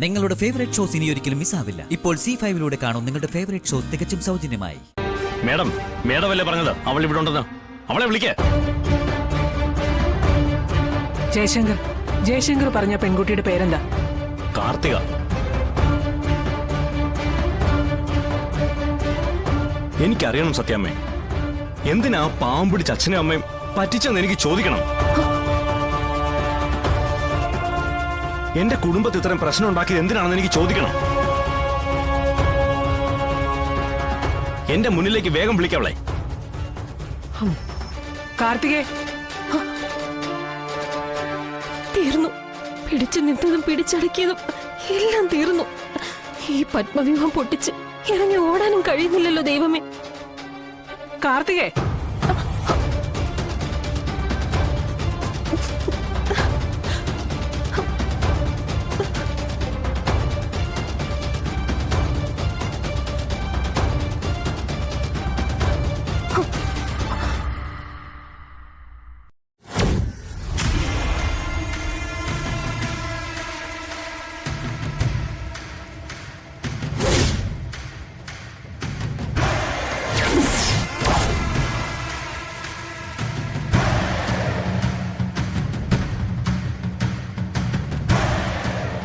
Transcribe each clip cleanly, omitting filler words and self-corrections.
നിങ്ങളുടെ favourite shows ഇനി ഒരിക്കലും മിസ്സാവില്ല. ഇപ്പോൾ C5 കാണും നിങ്ങളുടെ ഫേവറേറ്റ് ഷോസ് തികച്ചും സൗജന്യമായി. മേഡം അല്ലേ പറഞ്ഞത് അവൾ ഇവിടെ ഉണ്ടെന്ന്? അവളെ വിളിക്കേ. ജയശങ്കർ പറഞ്ഞ പെൺകുട്ടിയുടെ പേരെന്താ? കാർത്തിക. എനിക്കറിയണം സത്യാമ്മേ, എന്തിനാ പാവം പിടിച്ച അച്ഛനും അമ്മയും പറ്റിച്ചെന്ന് എനിക്ക് ചോദിക്കണം. എന്റെ കുടുംബത്തിൽ ഇത്രയും പ്രശ്നം ഉണ്ടാക്കിയത് എന്തിനാണെന്ന് എനിക്ക് ചോദിക്കണം. എന്റെ മുന്നിലേക്ക് വേഗം വിളിക്കവളെ. കാർത്തികേ, തീർന്നു. പിടിച്ചു നിന്നതും പിടിച്ചടക്കിയതും എല്ലാം തീർന്നു. ഈ പത്മവ്യൂഹം പൊട്ടിച്ച് ഇറങ്ങി ഓടാനും കഴിയുന്നില്ലല്ലോ ദൈവമേ. കാർത്തികേ,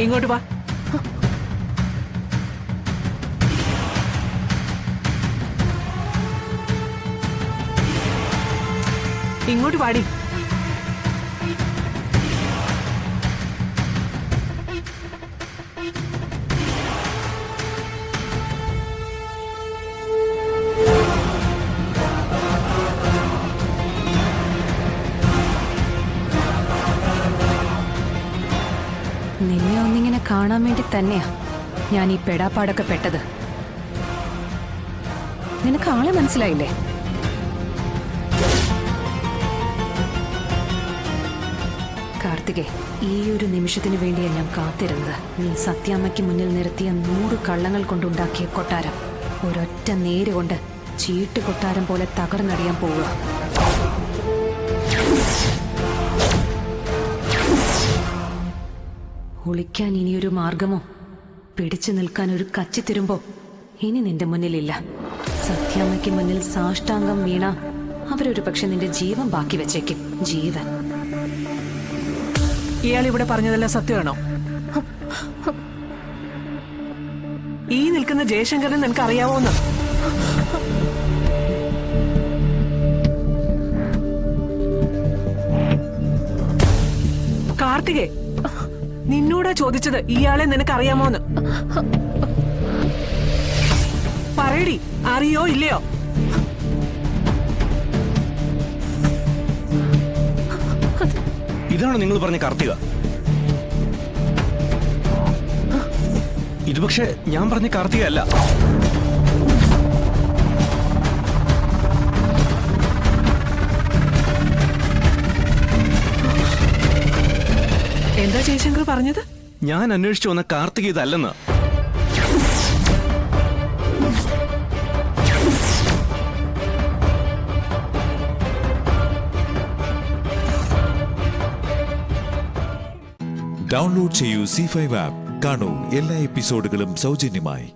ഇങ്ങോട്ട് വാ. ഇങ്ങോട്ട് വാടി. നിന്നെ ഒന്നിങ്ങനെ കാണാൻ വേണ്ടി തന്നെയാ ഞാൻ ഈ പെടാപ്പാടൊക്കെ പെട്ടത്. നിനക്ക് ആളെ മനസ്സിലായില്ലേ? കാർത്തികേ, ഈ ഒരു നിമിഷത്തിന് വേണ്ടിയാണ് ഞാൻ കാത്തിരുന്നത്. നീ സത്യാമ്മയ്ക്ക് മുന്നിൽ നിർത്തിയ 100 കള്ളങ്ങൾ കൊണ്ടുണ്ടാക്കിയ കൊട്ടാരം ഒരൊറ്റ നേര് കൊണ്ട് ചീട്ട് കൊട്ടാരം പോലെ തകർന്നടിയാൻ പോവുക. ഒളിക്കാൻ ഇനിയൊരു മാർഗമോ പിടിച്ചു നിൽക്കാൻ ഒരു കച്ചിത്തിരുമ്പോ ഇനി നിന്റെ മുന്നിലില്ല. സത്യാമ്മയ്ക്ക് മുന്നിൽ സാഷ്ടാംഗം വീണ അവരൊരു പക്ഷെ നിന്റെ ജീവൻ ബാക്കി വെച്ചേക്കും. ജീവൻ. ഇയാൾ ഇവിടെ പറഞ്ഞതെല്ലാം സത്യമാണോ? ഈ നിൽക്കുന്ന ജയശങ്കരനെ നിനക്ക് അറിയാവോന്ന്? കാർത്തികേ, നിന്നോടാ ചോദിച്ചത് ഇയാളെ നിനക്ക് അറിയാമോന്ന്. പറയടി, അറിയോ ഇല്ലയോ? ഇതാണോ നിങ്ങൾ പറഞ്ഞ കാർത്തിക? ഇത് പക്ഷെ ഞാൻ പറഞ്ഞ കാർത്തിക അല്ല. എന്താ ജയശങ്കർ പറഞ്ഞത്? ഞാൻ അന്വേഷിച്ചു വന്ന കാർത്തിക ഇതല്ലെന്ന്. ഡൗൺലോഡ് ചെയ്യൂ C5 ആപ്പ്. കാണൂ എല്ലാ എപ്പിസോഡുകളും സൗജന്യമായി.